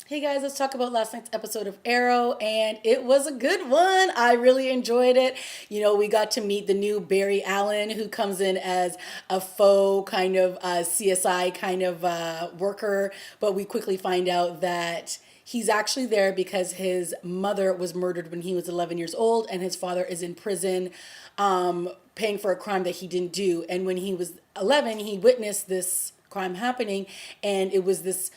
Hey guys, let's talk about last night's episode of Arrow, and it was a good one. I really enjoyed it. We got to meet the new Barry Allen, who comes in as a faux kind of CSI kind of worker, but we quickly find out that he's actually there because his mother was murdered when he was 11 years old, and his father is in prison paying for a crime that he didn't do. And when he was 11, he witnessed this crime happening, and it was this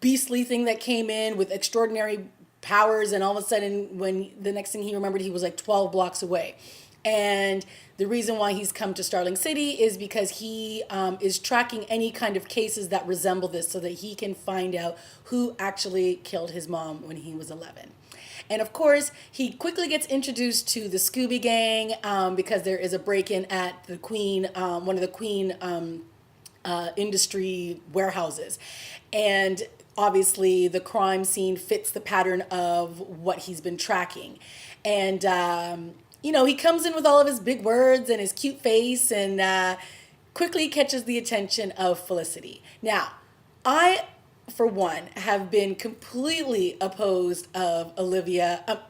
beastly thing that came in with extraordinary powers, and all of a sudden when the next thing he remembered, he was like 12 blocks away. And the reason why he's come to Starling City is because he is tracking any kind of cases that resemble this so that he can find out who actually killed his mom when he was 11. And of course, he quickly gets introduced to the Scooby Gang because there is a break-in at the Queen, one of the Queen industry warehouses. And obviously, the crime scene fits the pattern of what he's been tracking. And, he comes in with all of his big words and his cute face and quickly catches the attention of Felicity. Now, I, for one, have been completely opposed of Oliver,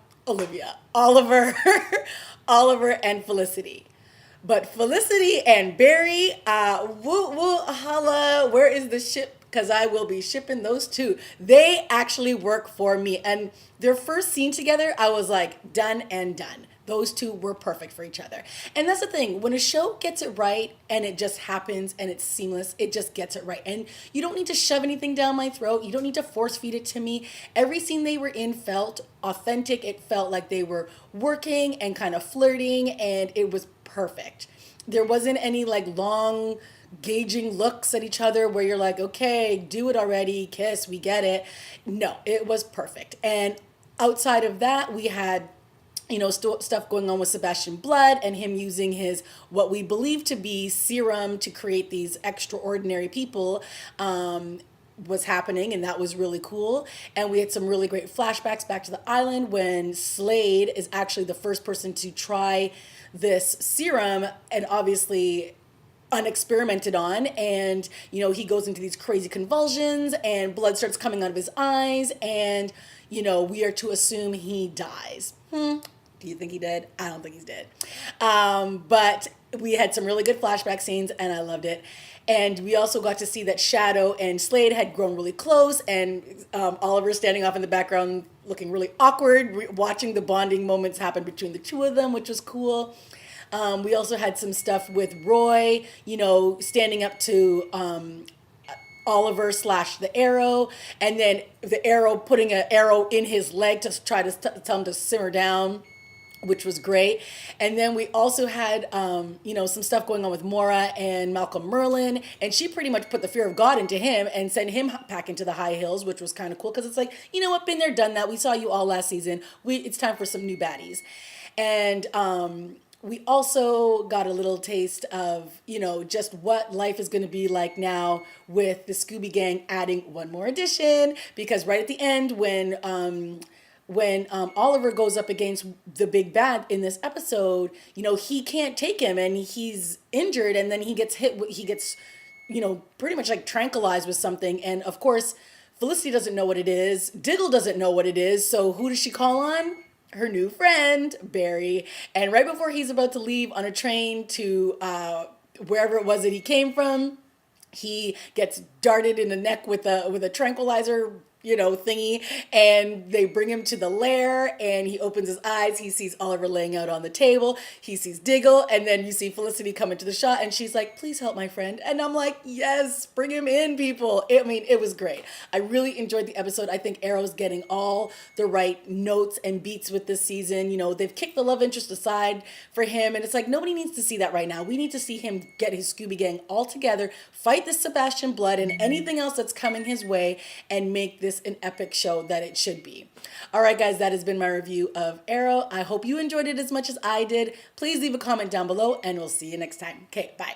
Oliver and Felicity. But Felicity and Barry, woo woo holla, where is the ship? Because I will be shipping those two. They actually work for me. And their first scene together, I was like, done and done. Those two were perfect for each other. And that's the thing. When a show gets it right and it just happens and it's seamless, it just gets it right. And you don't need to shove anything down my throat. You don't need to force feed it to me. Every scene they were in felt authentic. It felt like they were working and kind of flirting, and it was perfect. There wasn't any like long gauging looks at each other where you're like, okay, do it already, kiss, we get it. No, it was perfect. And outside of that, we had stuff going on with Sebastian Blood and him using his what we believe to be serum to create these extraordinary people. Was happening, and that was really cool. And we had some really great flashbacks back to the island when Slade is actually the first person to try this serum, and obviously unexperimented on. And he goes into these crazy convulsions and blood starts coming out of his eyes, and we are to assume he dies. Do you think he did? I don't think he's dead. But we had some really good flashback scenes, and I loved it. And we also got to see that Shadow and Slade had grown really close, and Oliver standing off in the background looking really awkward, watching the bonding moments happen between the two of them, which was cool. We also had some stuff with Roy, standing up to Oliver slash the Arrow, and then the Arrow putting an arrow in his leg to try to tell him to simmer down, which was great. And then we also had, some stuff going on with Mora and Malcolm Merlin, and she pretty much put the fear of God into him and sent him back into the high hills, which was kind of cool because it's like, you know what, been there, done that. We saw you all last season. It's time for some new baddies. And we also got a little taste of, just what life is going to be like now with the Scooby Gang adding one more addition, because right at the end when Oliver goes up against the big bad in this episode, he can't take him and he's injured, and then he gets pretty much like tranquilized with something. And of course, Felicity doesn't know what it is. Diggle doesn't know what it is. So who does she call on? Her new friend, Barry. And right before he's about to leave on a train to wherever it was that he came from, he gets darted in the neck with a tranquilizer thingy, and they bring him to the lair, and he opens his eyes. He sees Oliver laying out on the table. He sees Diggle, and then you see Felicity come into the shot, and she's like, please help my friend. And I'm like, yes, bring him in, people. It was great. I really enjoyed the episode. I think Arrow's getting all the right notes and beats with this season. They've kicked the love interest aside for him, and it's like, nobody needs to see that right now. We need to see him get his Scooby Gang all together, fight this Sebastian Blood and anything else that's coming his way, and make this an epic show that it should be. All right, guys, that has been my review of Arrow. I hope you enjoyed it as much as I did. Please leave a comment down below, and we'll see you next time. Okay, bye.